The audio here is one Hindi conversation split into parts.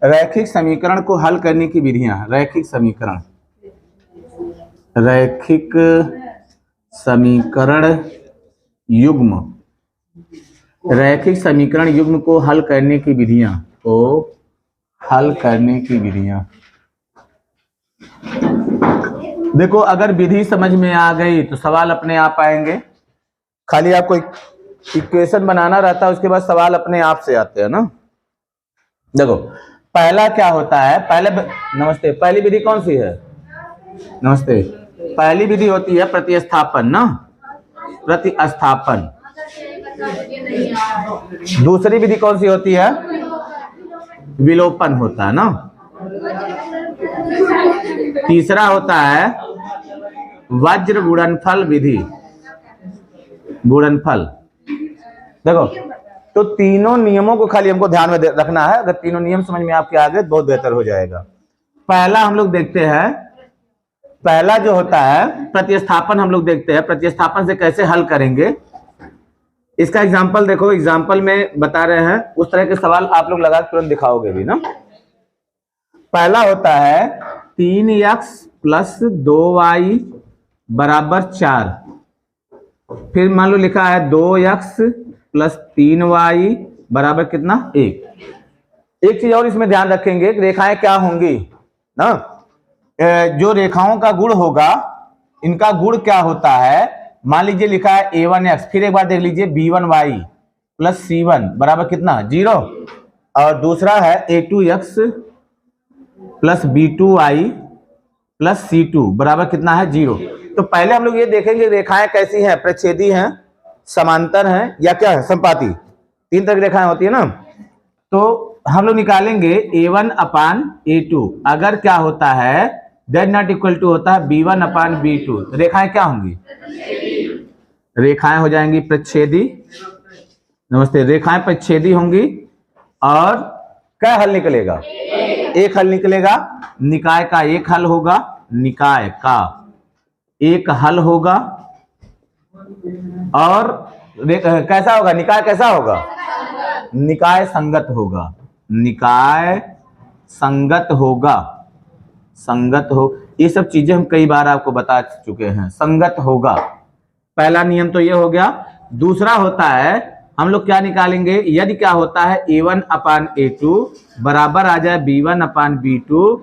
रैखिक समीकरण को हल करने की विधियां। रैखिक समीकरण युग्म, रैखिक समीकरण युग्म को हल करने की विधियां, देखो अगर विधि समझ में आ गई तो सवाल अपने आप आएंगे। खाली आपको इक्वेशन बनाना रहता है, उसके बाद सवाल अपने आप से आते हैं ना। देखो पहला क्या होता है, नमस्ते, पहली विधि कौन सी है? नमस्ते, पहली विधि होती है प्रतिस्थापन ना, प्रतिस्थापन। दूसरी विधि कौन सी होती है? विलोपन होता है ना। तीसरा होता है वज्र गुणनफल विधि, गुणनफल। देखो तो तीनों नियमों को खाली हमको ध्यान में रखना है। अगर तीनों नियम समझ में आपके आ गए बहुत बेहतर हो जाएगा। पहला हम लोग देखते हैं, पहला जो होता है प्रतिस्थापन, हम लोग देखते हैं प्रतिस्थापन से कैसे हल करेंगे। इसका एग्जाम्पल देखो, एग्जाम्पल में बता रहे हैं, उस तरह के सवाल आप लोग लगा तुरंत दिखाओगे भी ना। पहला होता है 3x + 2y = 4। फिर मान लो लिखा है 2x + 3y = कितना? 1। एक चीज और इसमें ध्यान रखेंगे, रेखाएं क्या होंगी ना, जो रेखाओं का गुण होगा, इनका गुण क्या होता है। मान लीजिए लिखा है a1x, फिर एक बार देख लीजिए b1y + c1 = कितना? 0। और दूसरा है a2x + b2y + c2 = कितना है? 0। तो पहले हम लोग ये देखेंगे रेखाएं कैसी हैं, प्रच्छेदी हैं, समांतर हैं, या क्या है? संपाती। तीन तरह की रेखाएं होती है ना। तो हम लोग निकालेंगे a1/a2, अगर क्या होता है ≠ होता है b1/b2। रेखाएं क्या होंगी? रेखाएं हो जाएंगी प्रच्छेदी। नमस्ते, रेखाएं प्रच्छेदी होंगी। और क्या हल निकलेगा? एक हल निकलेगा। निकाय का एक हल होगा, निकाय का एक हल होगा। और कैसा होगा? निकाय कैसा होगा? निकाय संगत होगा, निकाय संगत होगा, संगत हो। ये सब चीजें हम कई बार आपको बता चुके हैं, संगत होगा। पहला नियम तो ये हो गया। दूसरा होता है हम लोग क्या निकालेंगे, यदि क्या होता है a1/a2 बराबर आ जाए b1/b2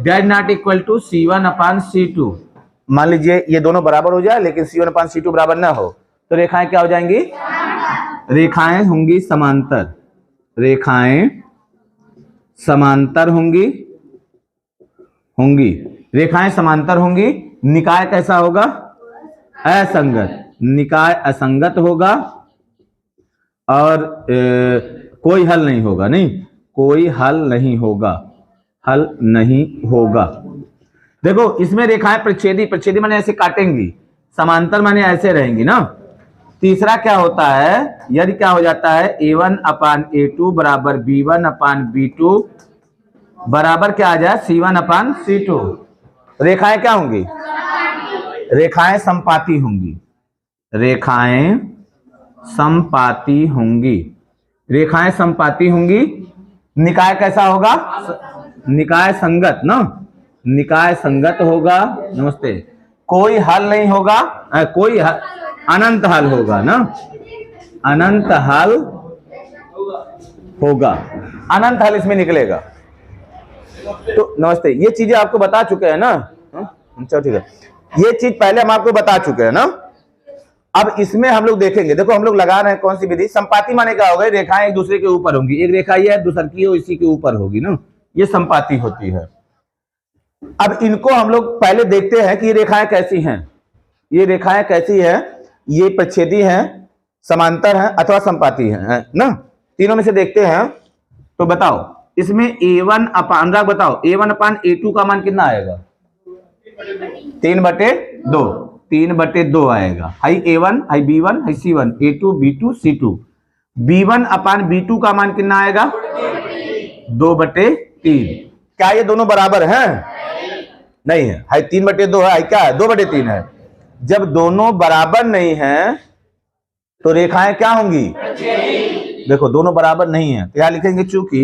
≠ c1/c2। मान लीजिए ये दोनों बराबर हो जाए लेकिन c1/c2 बराबर ना हो, तो रेखाएं क्या हो जाएंगी? रेखाएं होंगी समांतर, रेखाएं समांतर होंगी, रेखाएं समांतर होंगी। निकाय कैसा होगा? असंगत, निकाय असंगत होगा। और कोई हल नहीं होगा, नहीं कोई हल नहीं होगा, हल नहीं होगा। देखो इसमें रेखाएं प्रच्छेदी माने ऐसे काटेंगी, समांतर माने ऐसे रहेंगी ना। तीसरा क्या होता है, यदि क्या हो जाता है a1/a2 = b1/b2 बराबर क्या आ जाए? c1/c2। रेखाएं क्या होंगी? रेखाएं संपाती होंगी, रेखाएं संपाती होंगी, रेखाएं संपाती होंगी। निकाय कैसा होगा? निकाय संगत ना, निकाय संगत होगा। नमस्ते, कोई हल नहीं होगा, कोई अनंत हल होगा ना, अनंत हल होगा, अनंत हल इसमें निकलेगा। तो नमस्ते, ये चीजें आपको बता चुके हैं ना। चलो ठीक है, ये चीज पहले हम आपको बता चुके हैं ना। अब इसमें हम लोग देखेंगे, देखो हम लोग लगा रहे हैं कौन सी विधि। संपाती माने क्या होगा? रेखाएं एक दूसरे के ऊपर होंगी, एक रेखा ये है दूसरी की इसी के ऊपर होगी ना, ये संपाती होती है। अब इनको हम लोग पहले देखते हैं कि ये रेखाएं कैसी हैं। ये रेखाएं कैसी हैं? ये प्रच्छेदी हैं, समांतर हैं अथवा संपाती हैं ना। तीनों में से देखते हैं। तो बताओ इसमें a1/, बताओ a1/a2 का मान कितना आएगा? 3/2, 3/2 आएगा। High a1, high b1, high c1, a2, b2, c2। b1/b2 का मान कितना आएगा? 2/3। क्या ये दोनों बराबर हैं? नहीं है। हाई 3/2 है, हाई क्या है? 2/3 है। जब दोनों बराबर नहीं है तो रेखाएं क्या होंगी? देखो दोनों बराबर नहीं है तो यहां लिखेंगे चूंकि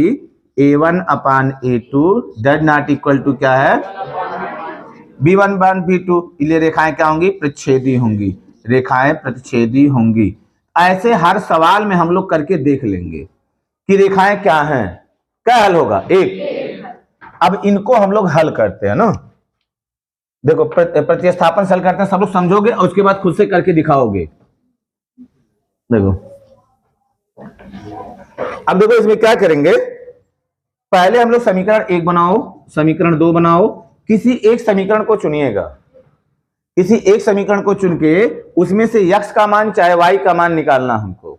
A1 upon A2 does not equal to क्या है, B1 अपान B2। इसलिए रेखाएं क्या होंगी, प्रतिच्छेदी होंगी, रेखाएं प्रतिच्छेदी होंगी। ऐसे हर सवाल में हम लोग करके देख लेंगे कि रेखाएं क्या हैं, क्या हल होगा, एक। अब इनको हम लोग हल करते हैं ना, देखो प्रतिस्थापन से हल करते हैं, सब लोग समझोगे और उसके बाद खुद से करके दिखाओगे। देखो अब देखो इसमें क्या करेंगे, पहले हम लोग समीकरण 1 बनाओ, समीकरण 2 बनाओ, किसी एक समीकरण को चुनिएगा, किसी एक समीकरण को चुन के उसमें से x का मान चाहे y का मान निकालना हमको।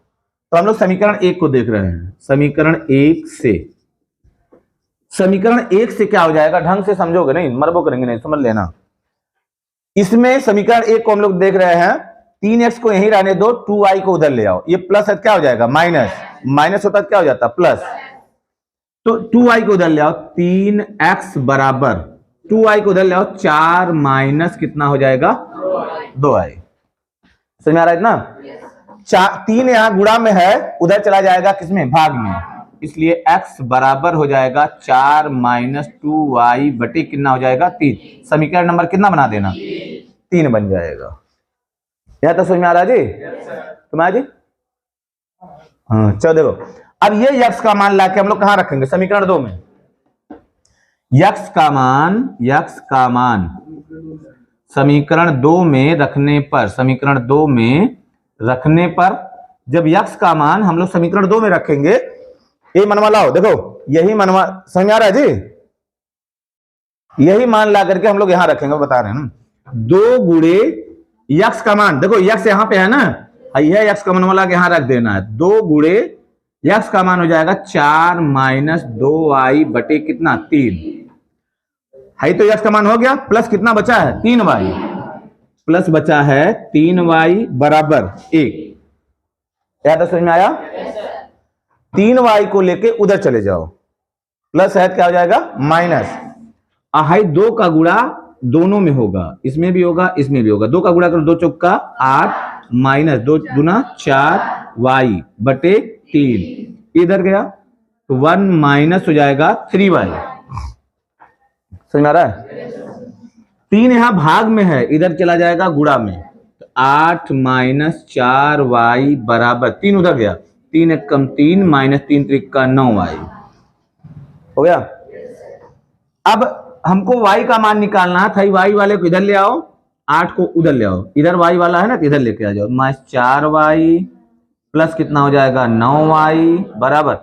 तो हम लोग समीकरण 1 को देख रहे हैं, समीकरण 1 से, समीकरण 1 से क्या हो जाएगा, ढंग से समझोगे, नहीं मरबो करेंगे नहीं, समझ लेना। इसमें समीकरण 1 को हम लोग देख रहे हैं, 3x को यहीं रहने दो, 2y को उधर ले आओ, ये प्लस है क्या हो जाएगा, माइनस, माइनस होता क्या हो जाता प्लस, तो 2y को उधर ले आओ, 3x बराबर 2y को उधर ले आओ, 4 माइनस कितना हो जाएगा 2y। समझ में आ रहा है ना, 3 यहां गुणा में है, उधर चला जाएगा किसमें, भाग में, इसलिए x बराबर हो जाएगा 4 माइनस 2y बटे कितना हो जाएगा 3। समीकरण नंबर कितना बना देना, 3 बन जाएगा। यहां तक समझ में आ रहा है जी, तुम्हारा जी, हाँ चलो देखो, अब ये यक्स का मान लाके हम लोग कहां रखेंगे, समीकरण 2 में। यक्स का मान समीकरण 2 में रखने पर, समीकरण 2 में रखने पर, जब यक्स का मान हम लोग समीकरण 2 में रखेंगे, ये मनवा लाओ, देखो यही मनवा, समझ आ रहा है जी, यही मान ला करके हम लोग यहां रखेंगे, बता रहे हैं ना, 2 गुणे यक्स का मान, देखो यक्स यहां पे है ना, यह यक्स का मनवा ला के यहां रख देना है, 2 गुणे यक्स का मान हो जाएगा 4 माइनस 2y बटे कितना 3, है तो यक्स का मान हो गया, प्लस कितना बचा है 3y, प्लस बचा है 3y बराबर 1। क्या तो समझ में आया, 3y को लेके उधर चले जाओ, प्लस है क्या हो जाएगा माइनस, हाई 2 का गुणा दोनों में होगा, इसमें भी होगा इसमें भी होगा, 2 का गुणा करो 2 चौका 8 माइनस 2 गुना 4y बटे 3, इधर गया तो 1 माइनस हो जाएगा 3y। समझ में आ रहा है, 3 यहां भाग में है, इधर चला जाएगा गुणा में, तो 8 माइनस 4y बराबर 3 उधर गया, 3 एक कम 3 माइनस 3 त्रिक का 9y हो गया। अब हमको y का मान निकालना था, y वाले को इधर ले आओ, 8 को उधर ले आओ, इधर y वाला है ना तो इधर लेके आ जाओ, माइनस 4y प्लस कितना हो जाएगा 9y बराबर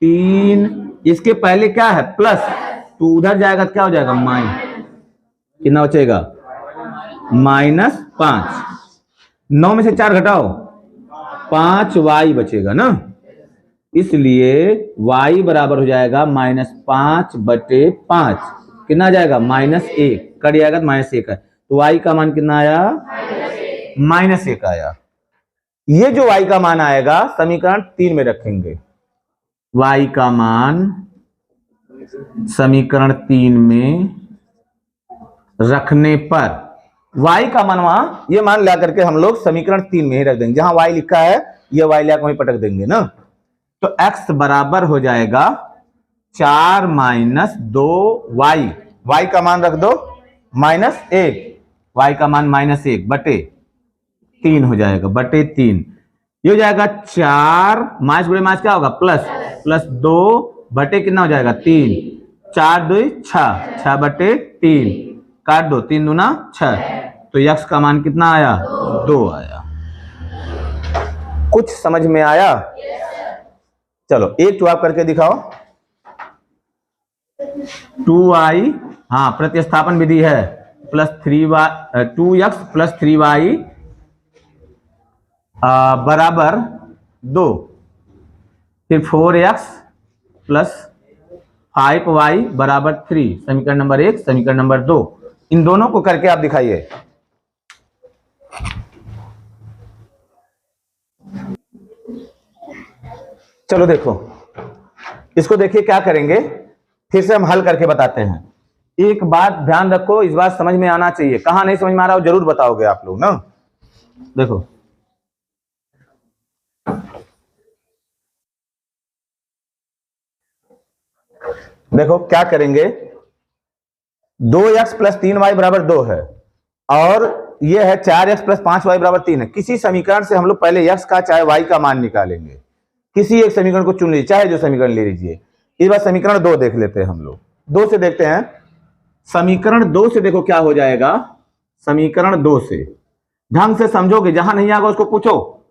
3, इसके पहले क्या है प्लस, तो उधर जाएगा तो क्या हो जाएगा माइनस, कितना बचेगा माइनस 5, 9 में से 4 घटाओ 5y बचेगा ना, इसलिए y बराबर हो जाएगा माइनस 5 बटे 5, कितना आ जाएगा माइनस 1, कट जाएगा तो माइनस 1 है, तो y का मान कितना आया माइनस 1 आया। ये जो y का मान आएगा समीकरण 3 में रखेंगे, y का मान समीकरण 3 में रखने पर, y का मान वहां ये मान ला करके हम लोग समीकरण 3 में ही रख देंगे, जहां y लिखा है ये y ला वहीं पटक देंगे ना, तो x बराबर हो जाएगा 4 माइनस 2y, y का मान रख दो माइनस 1, y का मान माइनस 1 बटे 3 हो जाएगा, बटे 3, ये हो जाएगा 4 माइनस गुणे माइनस क्या होगा प्लस, प्लस 2 बटे कितना हो जाएगा 3, 4 2 6, 6 बटे 3, काट दो 3 दूना 6, तो x का मान कितना आया 2 आया। कुछ समझ में आया, चलो एक तो आप करके दिखाओ, 2y, हाँ प्रतिस्थापन विधि है, plus 3y 2x plus 3y बराबर 2, फिर 4x प्लस 5y बराबर 3, समीकरण नंबर 1 समीकरण नंबर 2, इन दोनों को करके आप दिखाइए। चलो देखो इसको, देखिए क्या करेंगे, फिर से हम हल करके बताते हैं। एक बात ध्यान रखो, इस बात समझ में आना चाहिए, कहां नहीं समझ में आ रहा हो जरूर बताओगे आप लोग ना। देखो देखो क्या करेंगे, 2x प्लस 3y बराबर 2 है और ये है 4x प्लस 5y बराबर 3 है। किसी समीकरण से हम लोग पहले x का चाहे y का मान निकालेंगे। किसी एक समीकरण को चुन लीजिए, चाहे जो समीकरण ले लीजिए। इस बार समीकरण 2 देख लेते हैं हम लोग। 2 से देखते हैं। समीकरण 2 से देखो क्या हो जाएगा। समीकरण 2 से ढंग से समझोगे, जहां नहीं आएगा उसको पूछो।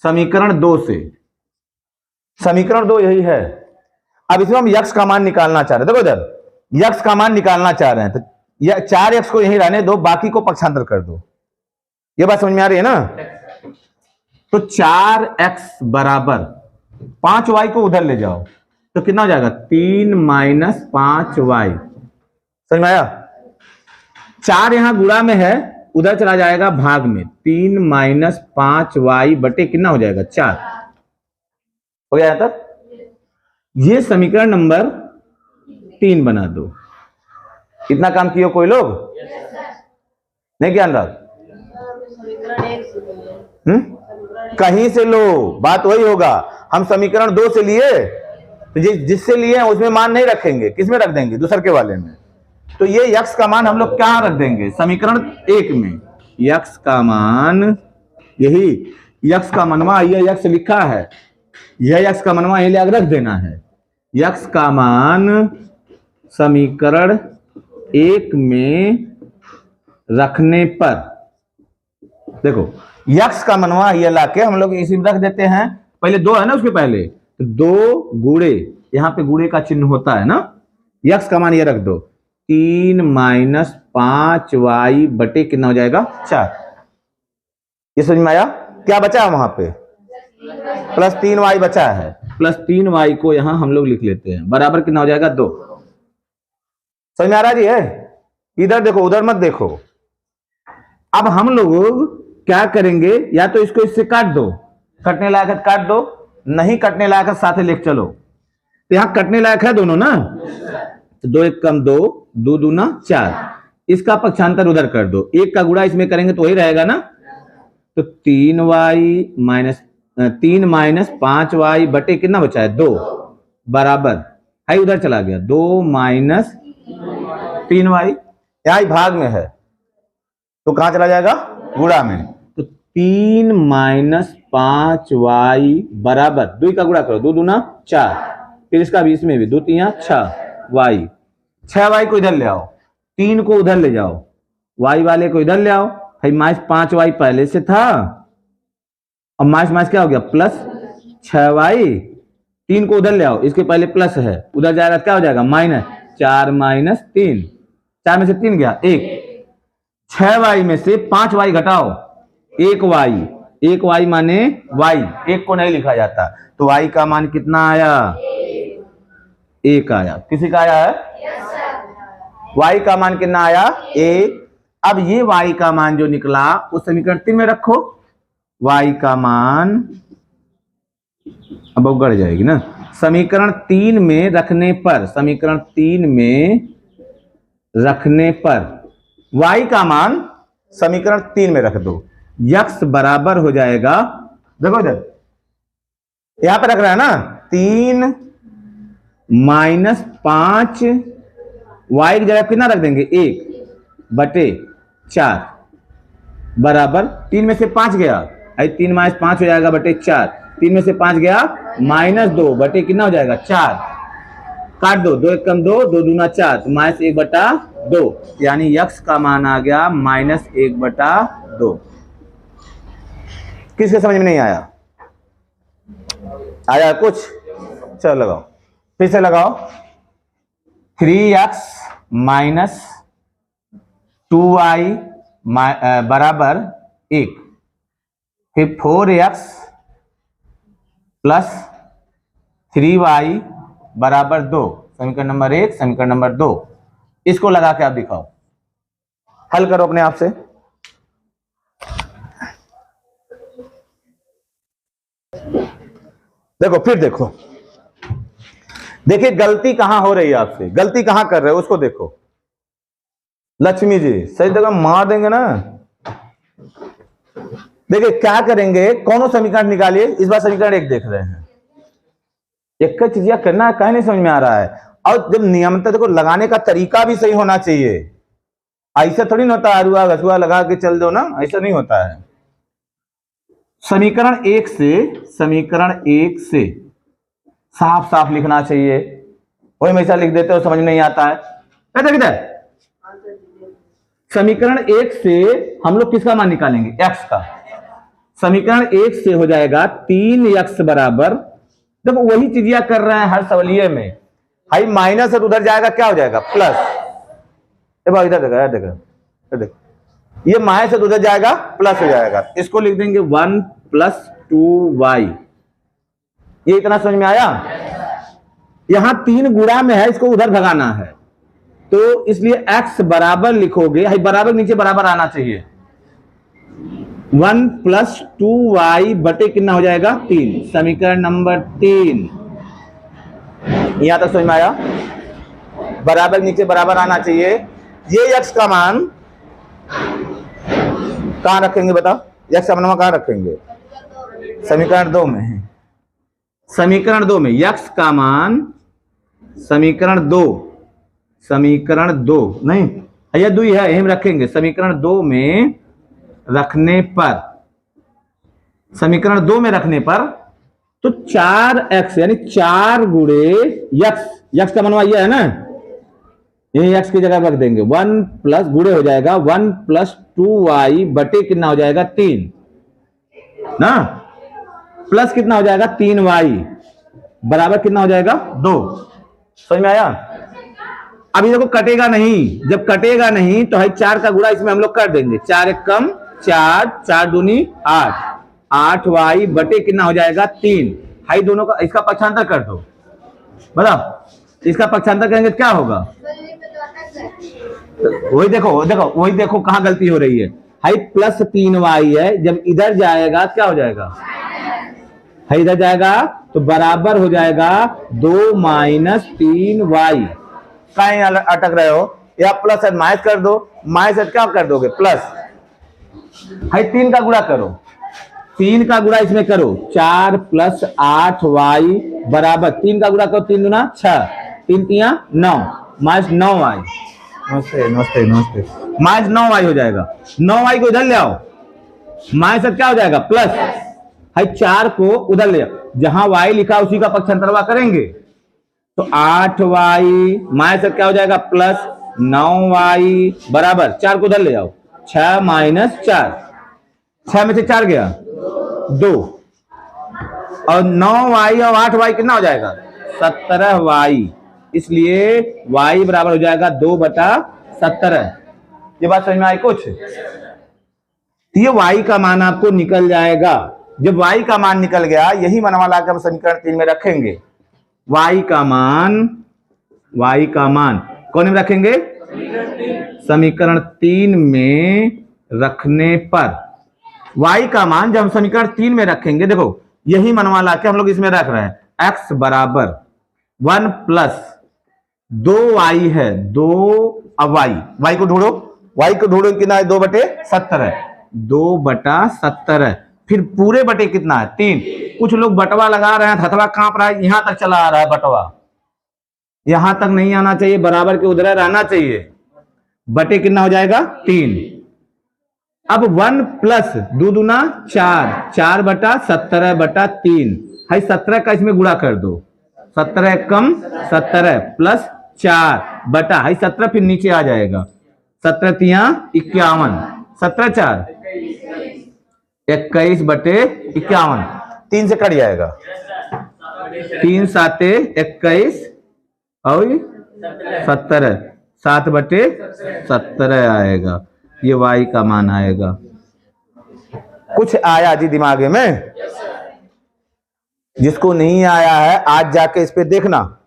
समीकरण 2 से, समीकरण 2 यही है। अब इसमें हम यक्स का मान निकालना चाह रहे हैं। देखो इधर यक्स का मान निकालना चाह रहे हैं, तो 4x को यही रहने दो, बाकी को पक्षांतर कर दो। ये बात समझ में आ रही है ना। तो 4x बराबर 5y को उधर ले जाओ तो कितना हो जाएगा, 3 माइनस 5y। समझ में आया। 4 यहां गुणा में है, उधर चला जाएगा भाग में। 3 माइनस 5y बटे कितना हो जाएगा, 4। हो गया यहां तक। ये समीकरण नंबर 3 बना दो। इतना काम किया कोई लोग? नहीं किया अनुराग? कहीं से लो, बात वही होगा। हम समीकरण 2 से लिए, तो जिससे लिए हैं उसमें मान नहीं रखेंगे, किसमें रख देंगे, दूसरे के वाले में। तो ये यक्स का मान हम लोग क्या रख देंगे, समीकरण 1 में। यक्स का मान, यही यक्स का मनवा, ये यक्स लिखा है, यह यक्स का मनवा यही रख देना है। यक्स का मान समीकरण 1 में रखने पर, देखो यक्स का मनवा ये लाके हम लोग इसी में रख देते हैं। पहले 2 है ना, उसके पहले तो 2 गुणे, यहां पे गुणे का चिन्ह होता है ना। यक्स का मान ये रख दो, 3 माइनस 5y बटे कितना हो जाएगा, 4। ये समझ में आया। क्या बचा है वहां पे, प्लस 3y बचा है। प्लस 3y को यहां हम लोग लिख लेते हैं, बराबर कितना हो जाएगा, 2। समझ में आ रहा जी है। इधर देखो, उधर मत देखो। अब हम लोग क्या करेंगे, या तो इसको इससे काट दो, कटने लायक है काट दो, नहीं कटने लायक है साथ लेके चलो। तो यहां कटने लायक है दोनों ना, तो 2 1 कम 2, 2 दूना 4। इसका पक्षांतर उधर कर दो, 1 का गुणा इसमें करेंगे तो वही रहेगा ना। तो 3 माइनस 5y बटे कितना बचा है, 2, बराबर है, उधर चला गया 2 माइनस 3y, यहां भाग में है तो कहां चला जाएगा, गुणा में। तो 3 माइनस 5y बराबर 2 का गुणा करो, 2 दूना 4, फिर इसका भी इसमें भी 2 3 6y। 6y को इधर ले आओ, 3 को उधर ले जाओ, y वाले को इधर ले आओ। भाई माइनस 5y पहले से था, अब माइनस माइनस क्या हो गया, प्लस 6y। 3 को उधर ले आओ, इसके पहले प्लस है, उधर जाएगा क्या हो जाएगा, माइनस 4 माइनस 3। 4 में से 3 गया 1। 6y में से 5y घटाओ, 1y माने y, 1 को नहीं लिखा जाता, तो y का मान कितना आया, 1 आया। किसी का आया है, y का मान कितना आया, 1। अब ये y का मान जो निकला उस समीकरण 3 में रखो। y का मान अब बढ़ जाएगी ना, समीकरण 3 में रखने पर, समीकरण 3 में रखने पर y का मान समीकरण 3 में रख दो। यक्स बराबर हो जाएगा, देखो इधर यहां पे रख रहा है ना, 3 माइनस 5 y की जगह कितना रख देंगे, 1 बटे 4 बराबर 3 में से 5 गया, 3 माइनस 5 हो जाएगा बटे 4। 3 में से 5 गया माइनस 2 बटे कितना हो जाएगा, 4। काट दो, 2 1 कम 2, 2 दूना 4, तो माइनस 1 बटा 2, यानी यक्स का मान आ गया माइनस 1 बटा 2। किसके समझ में नहीं आया, आया कुछ, चलो लगाओ, फिर से लगाओ। 3x माइनस 2y बराबर 1, फिर 4x प्लस 3y बराबर 2। समीकरण नंबर 1, समीकरण नंबर 2, इसको लगा के आप दिखाओ, हल करो अपने आप से। देखो फिर देखो, देखिए गलती कहां हो रही है आपसे, गलती कहां कर रहे हो उसको देखो। लक्ष्मी जी सही जगह मार देंगे ना। देखिए क्या करेंगे, कौन समीकरण निकालिए। इस बार समीकरण 1 देख रहे हैं, एक चीज करना है, कहीं नहीं समझ में आ रहा है। और जब नियमता देखो लगाने का तरीका भी सही होना चाहिए, ऐसा थोड़ी ना होता अरुआ घसुआ लगा के चल दो ना, ऐसा नहीं होता है। समीकरण एक से साफ साफ लिखना चाहिए, वही हमेशा लिख देते हो समझ नहीं आता है। किधर समीकरण एक से हम लोग किसका मान निकालेंगे, x का। समीकरण एक से हो जाएगा 3x बराबर, देखो वही चीजिया कर रहे हैं हर सवालिये में, हाई माइनस है तो उधर जाएगा क्या हो जाएगा प्लस, इधर देखो ये माइनस से उधर जाएगा प्लस हो जाएगा, इसको लिख देंगे 1 + 2y। ये इतना समझ में आया। यहां 3 गुणा में है, इसको उधर भगाना है तो इसलिए x बराबर लिखोगे, हाई बराबर नीचे बराबर आना चाहिए, 1 + 2y बटे कितना हो जाएगा 3, समीकरण नंबर 3। यहां तक समझ में आया। बराबर नीचे बराबर आना चाहिए। ये x का मान कहां रखेंगे बताओ, x का मान कहां रखेंगे, समीकरण 2 में है। समीकरण 2 में x का मान समीकरण 2 नहीं ये 2 है, हम रखेंगे समीकरण 2 में रखने पर, समीकरण 2 में रखने पर तो 4x यानी 4 गुणे x का मनवा ये है ना, यही x की जगह रख देंगे, 1 प्लस गुणे हो जाएगा 1 + 2y बटे कितना हो जाएगा 3 ना, प्लस कितना हो जाएगा 3y बराबर कितना हो जाएगा 2। समझ में आया। अभी देखो कटेगा नहीं, जब कटेगा नहीं तो है 4 का गुणा इसमें हम लोग कर देंगे, 4 एक कम 4, 4 दूनी 8, 8y बटे कितना हो जाएगा 3। हाई दोनों का इसका पक्षांतर कर दो, बताओ इसका पक्षांतर करेंगे क्या होगा, वही देखो कहां गलती हो रही है। हाई प्लस 3y है, जब इधर जाएगा क्या हो जाएगा, हाई इधर जाएगा तो बराबर हो जाएगा 2 - 3y। कहीं अटक रहे हो, या प्लस है माइनस कर दो, माइनस क्या कर दोगे प्लस, हाई 3 का गुणा करो, 3 का गुणा इसमें करो, 4 + 8y बराबर 3 का गुणा करो, 3 दूना 6, 3 तिया 9 - 9y, नमस्ते माइनस 9y हो जाएगा। 9y को इधर ले आओ, माइनस क्या हो जाएगा प्लस, हाई 4 को उधर ले आओ, जहां y लिखा उसी का पक्षांतरवा करेंगे तो 8y माइनस क्या हो जाएगा प्लस 9y बराबर 4 को उधर ले आओ, 6 - 4, 6 में से 4 गया 2, और 9y और 8y कितना हो जाएगा 17y, इसलिए y बराबर हो जाएगा 2/17। ये बात समझ में आई कुछ, ये y का मान आपको निकल जाएगा। जब y का मान निकल गया, यही मनवा ला के हम समीकरण 3 में रखेंगे। y का मान कौन में रखेंगे, समीकरण 3 में रखने पर y का मान जब हम समीकरण 3 में रखेंगे, देखो यही मनवा ला के हम लोग इसमें रख रहे हैं, x बराबर 1 + 2y है, 2 अब y को ढूंढो कितना है 2/17, 2/17, फिर पूरे बटे कितना है 3। कुछ लोग बटवा लगा रहे हैं, हथवा कांप रहा है, यहां तक चला आ रहा है बटवा, यहां तक नहीं आना चाहिए, बराबर के उधर रहना चाहिए, बटे कितना हो जाएगा 3। अब 1 + 2 दूना 4, 4/17/3, हाई 17 का इसमें गुणा कर दो, 17 कम 17 प्लस 4 बटा, हाई 17 फिर नीचे आ जाएगा, 17 तिया 51, 17 4 21/51, 3 से कट जाएगा, 3 × 7 = 21 और 17, 7/17 आएगा, ये y का मान आएगा। कुछ आया जी दिमाग में, जिसको नहीं आया है आज जाके इस पे देखना,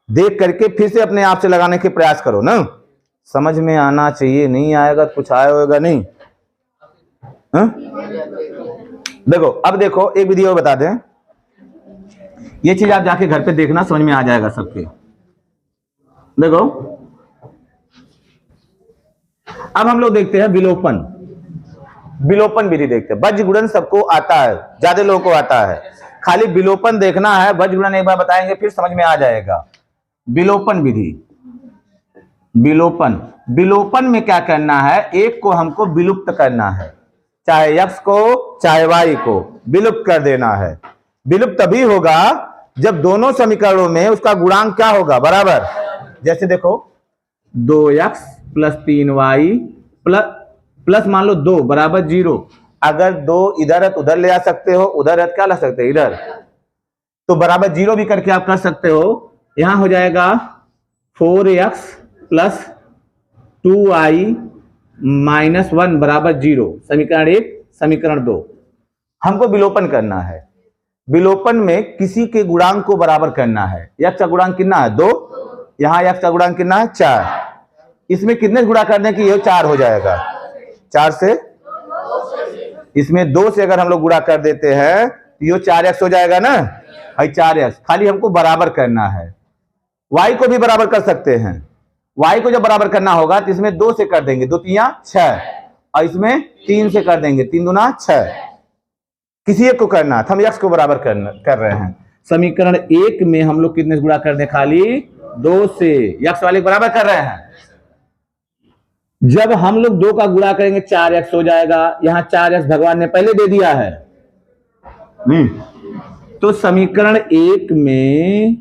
देख करके फिर से अपने आप से लगाने के प्रयास करो ना, समझ में आना चाहिए, नहीं आएगा कुछ आया होगा नहीं। देखो अब देखो एक विधि और बता दें, ये चीज आप जाके घर पे देखना, समझ में आ जाएगा सबके। देखो अब हम लोग देखते हैं विलोपन विधि देखते हैं। वज्र गुणन सबको आता है, ज्यादा लोगों को आता है, खाली विलोपन देखना है, वज्र गुणन एक बार बताएंगे फिर समझ में आ जाएगा। विलोपन विधि। विलोपन, विलोपन में क्या करना है, एक को हमको विलुप्त करना है, चाहे x को चाहे y को विलुप्त कर देना है। विलुप्त तभी होगा जब दोनों समीकरणों में उसका गुणांक क्या होगा, बराबर। जैसे देखो 2x प्लस 3y प्लस मान लो 2 बराबर 0। अगर 2 इधर है तो उधर ले आ सकते हो, उधर है तो क्या ला सकते हो, इधर, तो बराबर 0 भी करके आप कर सकते हो। यहां हो जाएगा 4x प्लस 2y माइनस 1 बराबर 0। समीकरण 1, समीकरण 2। हमको विलोपन करना है। विलोपन में किसी के गुणांक को बराबर करना है। x का गुणांक कितना है, 2। यहाँ x का गुणांक कितना है, 4। इसमें कितने गुणा करने की, ये 4 हो जाएगा। 4 से, इसमें 2 से अगर हम लोग गुणा कर देते हैं तो ये 4x हो जाएगा ना, भाई 4x। खाली हमको बराबर करना है। y को भी बराबर कर सकते हैं। y को जब बराबर करना होगा तो इसमें 2 से कर देंगे, 2 तिया 6, और इसमें 3 से कर देंगे, 3 दूना 6। किसी एक को करना, हम x को बराबर कर रहे हैं। समीकरण 1 में हम लोग कितने से गुणा कर दे, खाली 2 से, x वाले बराबर कर रहे हैं। जब हम लोग 2 का गुणा करेंगे 4x हो जाएगा। यहां 4x भगवान ने पहले दे दिया है। तो समीकरण 1 में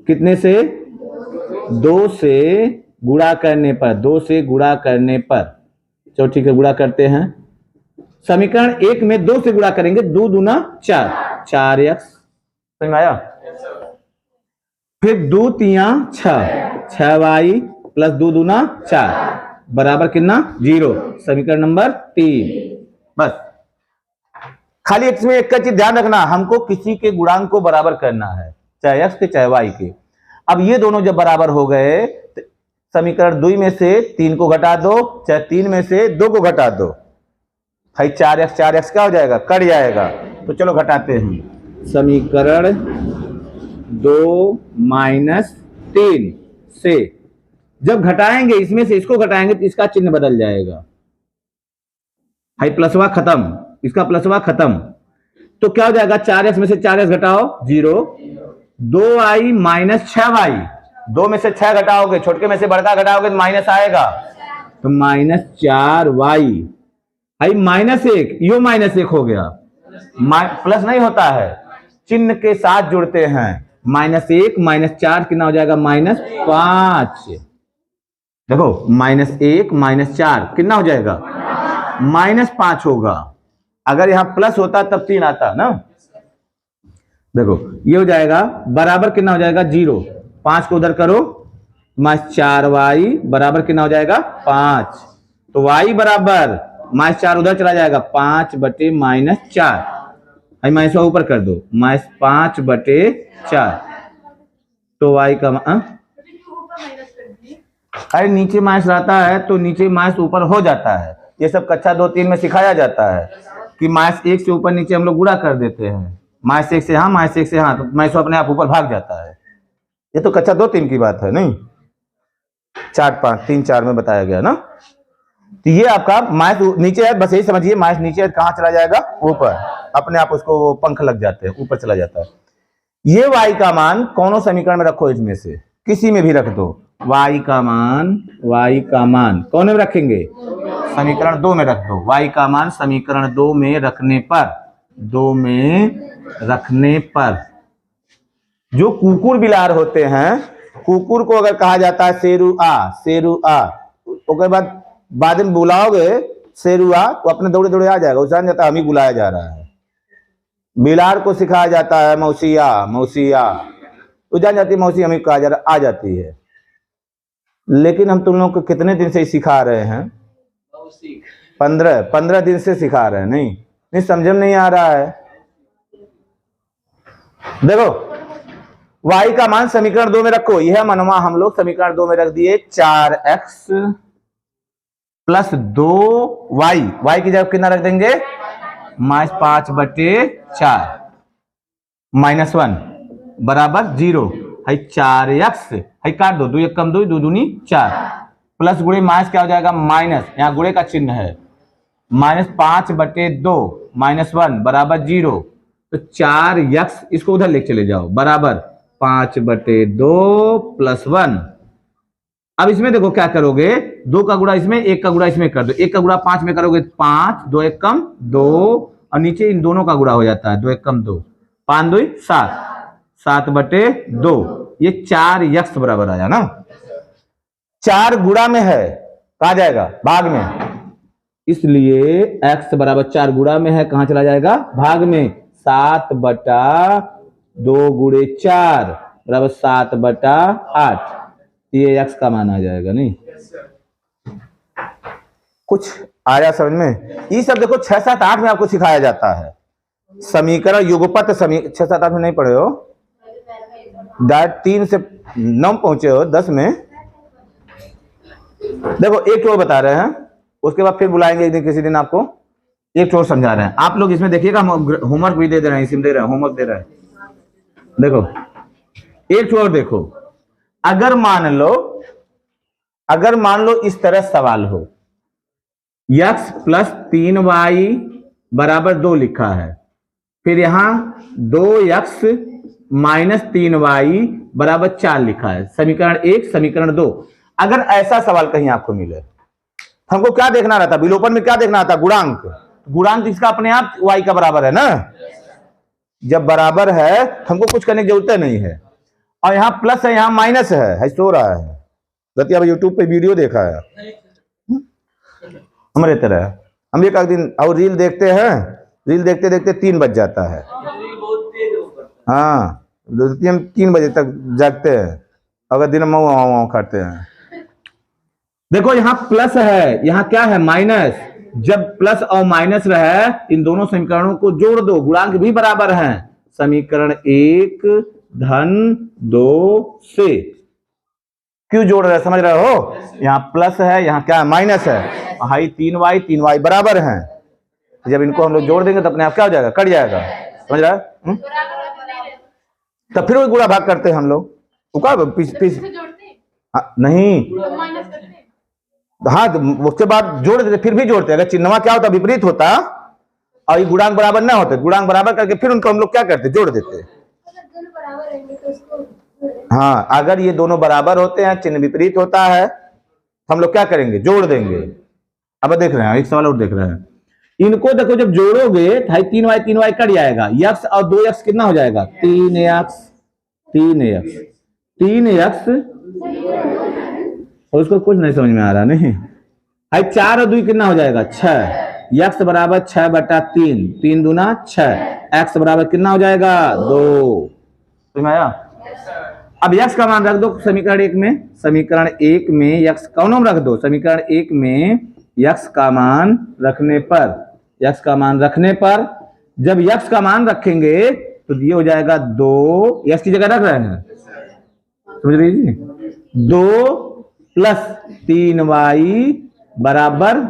कितने से, 2 से गुणा करने पर, 2 से गुणा करने पर, चलो ठीक है गुणा करते हैं। समीकरण 1 में 2 से गुणा करेंगे, 2 दूना 4, 4x, समझ में आया। फिर 2 तिया 6, 6y प्लस 2 दूना 4 बराबर कितना, 0। समीकरण नंबर 3। बस खाली इसमें एक का चीज ध्यान रखना, हमको किसी के गुणांक को बराबर करना है, चाहे x के चाहे y के। अब ये दोनों जब बराबर हो गए तो समीकरण 2 में से 3 को घटा दो, चाहे 3 में से 2 को घटा दो, भाई 4x क्या हो जाएगा, कट जाएगा। तो चलो घटाते हैं। समीकरण 2 माइनस 3 से जब घटाएंगे, इसमें से इसको घटाएंगे तो इसका चिन्ह बदल जाएगा, भाई प्लसवा खत्म, इसका प्लसवा खत्म। तो क्या हो जाएगा, 4x में से 4x घटाओ 0, 2y माइनस 6y, 2 में से 6 घटाओगे, छोटके में से बड़का घटाओगे तो माइनस आएगा, तो माइनस 4y, भाई -1, यो -1 हो गया। प्लस नहीं होता है, चिन्ह के साथ जुड़ते हैं। -1 -4 कितना हो जाएगा, -5। देखो -1 -4 कितना हो जाएगा, -5 होगा। अगर यहां प्लस होता तब 3 आता ना। देखो ये हो जाएगा बराबर कितना हो जाएगा, 0। 5 को उधर करो, -4y बराबर कितना हो जाएगा, 5। तो y बराबर -4 उधर चला जाएगा, 5 बटे -4, आई माइनस ऊपर कर दो, -5 बटे 4। तो y का अरे नीचे माइनस रहता है तो नीचे माइनस ऊपर हो जाता है। ये सब कक्षा 2-3 में सिखाया जाता है कि -1 से ऊपर नीचे हम लोग गुणा कर देते हैं, -1 से यहाँ, -1 से यहाँ, तो माइनस अपने आप ऊपर भाग जाता है। ये तो कक्षा 2-3 की बात है, नहीं 4-5 3-4 में बताया गया ना। तो ये आपका माइनस नीचे है, बस यही समझिए, माइनस नीचे है, कहाँ चला जाएगा, ऊपर, अपने आप उसको वो पंख लग जाते हैं, ऊपर चला जाता है। ये y का मान कौनों समीकरण में रखो, इसमें से किसी में भी रख दो। y का मान कौन में रखेंगे, समीकरण 2 में रख दो। y का मान समीकरण 2 में रखने पर जो कुकुर बिलार होते हैं, कुकुर को अगर कहा जाता है शेरुआ, उसके बाद में बुलाओगे शेरुआ, वो अपने दौड़े दौड़े आ जाएगा, उसे जाता है हम ही बुलाया जा रहा है। बिलार को सिखाया जाता है मौसिया, तो जान जाती है मौसी, हमें कहा जा रहा, आ जाती है। लेकिन हम तुम लोग को कितने दिन से सिखा रहे हैं, 15 दिन से सिखा रहे हैं, नहीं समझ में नहीं आ रहा है। देखो y का मान समीकरण 2 में रखो, यह मनवा हम लोग समीकरण 2 में रख दिए, 4x प्लस 2y की जगह कितना रख देंगे, -5 बटे 4 -1 बराबर 0, है 4x, है काट दो, 2 1 कम 2, 2 दूनी 4, प्लस गुणे माइनस क्या हो जाएगा, माइनस, यहाँ गुणे का चिन्ह है, -5 बटे 2 -1 बराबर 0। तो 4x इसको उधर लेके चले जाओ, बराबर 5/2 + 1। अब इसमें देखो क्या करोगे, 2 का गुणा इसमें, 1 का गुणा इसमें कर दो। 1 का गुणा 5 में करोगे 5, 2 1 कम 2, और नीचे इन दोनों का गुणा हो जाता है, 2 1 कम 2, 5 2 7, 7/2। ये 4 यक्स बराबर आया ना। 4 गुणा में है, कहा जाएगा भाग में, इसलिए x बराबर 4 गुणा में है, कहां चला जाएगा भाग में। 7/2 गुणे 4 बराबर 7/8। ये x का मान आ जाएगा। नहीं कुछ आया समझ में? ये सब देखो 6 7 8 में आपको सिखाया जाता है। समीकरण युगपत 6 7 8 में नहीं पढ़े हो, 3 से 9 पहुंचे हो, 10 में। देखो एक और बता रहे हैं, उसके बाद फिर बुलाएंगे एक दिन, किसी दिन आपको एक और समझा रहे हैं। आप लोग इसमें देखिएगा, होमवर्क भी दे रहे हैं, इसमें दे रहे हैं, होमवर्क दे रहे हैं। देखो एक और देखो, अगर मान लो इस तरह सवाल हो, x + 3y = 2 लिखा है, फिर यहां 2x - 3y = 4 लिखा है, समीकरण 1 समीकरण 2। अगर ऐसा सवाल कहीं आपको मिले, हमको क्या देखना रहता, विलोपन में क्या देखना था, गुणांक। गुणांक इसका अपने आप y का बराबर है ना। जब बराबर है हमको कुछ करने की जरूरत नहीं है। और यहाँ प्लस है, यहाँ माइनस है, सो रहा है। अब यूट्यूब पे वीडियो देखा है हमारे तरह, हम एक दिन और रील देखते हैं, रील देखते देखते 3 बज जाता है। हाँ, 3 बजे तक जागते हैं, अगर दिन में खाते हैं। देखो यहाँ प्लस है, यहाँ क्या है माइनस। जब प्लस और माइनस रहे, इन दोनों समीकरणों को जोड़ दो, गुणांक भी बराबर हैं। समीकरण 1 धन 2 से क्यों जोड़ रहे हैं, समझ रहे हो? यहाँ प्लस है, यहाँ क्या है माइनस है, हाई 3y बराबर हैं। जब इनको हम लोग जोड़ देंगे तो अपने आप क्या हो जाएगा, कट जाएगा। समझ रहा है? तब फिर वो गुणा भाग करते हैं हम लोग, नहीं, हाँ उसके बाद जोड़ देते, फिर भी जोड़ते। अगर चिन्हवा क्या होता, विपरीत होता और ये गुणांक बराबर ना होते, गुणांक बराबर करके फिर उनको हम लोग क्या करते, जोड़ देते। हाँ, अगर ये दोनों बराबर होते हैं, चिन्ह विपरीत होता है, हम लोग क्या करेंगे, जोड़ देंगे। अब देख रहे हैं, एक सवाल और देख रहे हैं। इनको देखो, जब जोड़ोगे 3y कट जाएगा, x और 2x कितना हो जाएगा, 3x। और उसको कुछ नहीं समझ में आ रहा, नहीं। 4 और 2 कितना हो जाएगा, 6। x बराबर 6/3, 3 दूना 6। x बराबर कितना हो जाएगा, 2। समझ में आया? अब x का मान रख दो समीकरण 1 में। समीकरण 1 में x कौन रख दो, समीकरण 1 में x का मान रखने पर, जब x का मान रखेंगे तो ये हो जाएगा 2, x की जगह रख रहे हैं, समझ रही जी। 2 + 3y =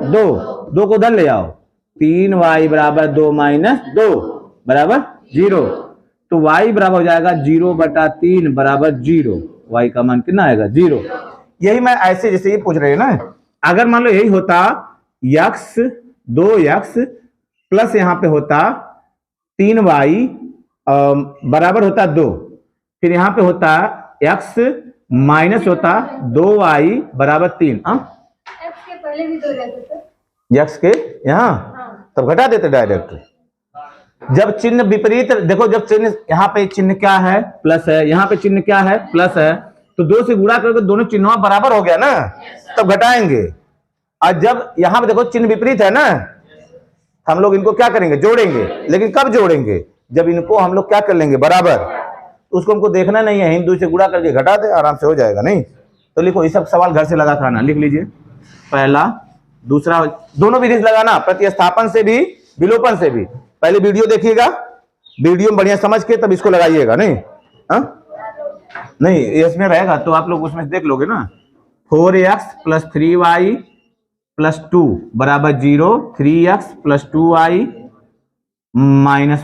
2, 2 को उधर ले आओ, 3y = 2 - 2 = 0। तो y बराबर हो जाएगा 0/3 = 0। y का मान कितना आएगा, 0। यही मैं ऐसे जैसे ये पूछ रहे हैं ना, अगर मान लो यही होता x 2x प्लस यहाँ पे होता 3y बराबर होता 2, फिर यहाँ पे होता x माइनस होता 2y = 3। x के पहले भी 2 रहते थे, x के यहाँ तब घटा देते डायरेक्ट। जब चिन्ह विपरीत, देखो जब चिन्ह यहाँ पे चिन्ह क्या है, प्लस है, यहाँ पे चिन्ह क्या है, प्लस है, तो 2 से गुणा करके दोनों चिन्हों बराबर हो गया ना, तब घटाएंगे। और जब यहाँ पे देखो चिन्ह विपरीत है ना, हम लोग इनको क्या करेंगे, जोड़ेंगे। लेकिन कब जोड़ेंगे, जब इनको हम लोग क्या कर लेंगे, बराबर। उसको हमको देखना नहीं है, हिंदू से गुणा करके घटा दे, आराम से हो जाएगा। नहीं तो लिखो, ये सब सवाल घर से लगा खाना, लिख लीजिए। पहला, दूसरा, दोनों विधि से लगाना, प्रतिस्थापन से भी, विलोपन से भी। पहले वीडियो देखिएगा, वीडियो में बढ़िया समझ के तब इसको लगाइएगा। नहीं नहीं, इसमें रहेगा तो आप लोग उसमें देख लोगे ना। 4x + 3y + 2 = 0, 3x + 2y - 1 =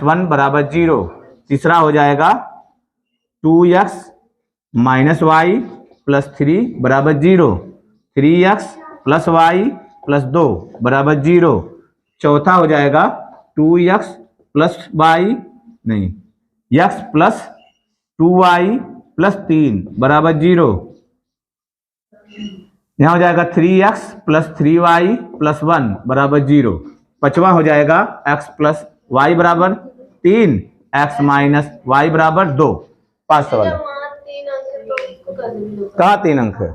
0। तीसरा हो जाएगा 2x - y + 3 = 0, 3x + y + 2 = 0। चौथा हो जाएगा 2x + y, नहीं, x + 2y प्लस 3 बराबर 0। यहां हो जाएगा 3x प्लस 3y प्लस 1 बराबर 0। पांचवा हो जाएगा x प्लस y बराबर 3, x माइनस y बराबर 2। 5 सवाल है। वहाँ 3 अंक है तो इसको कर दो। कहाँ 3 अंक है?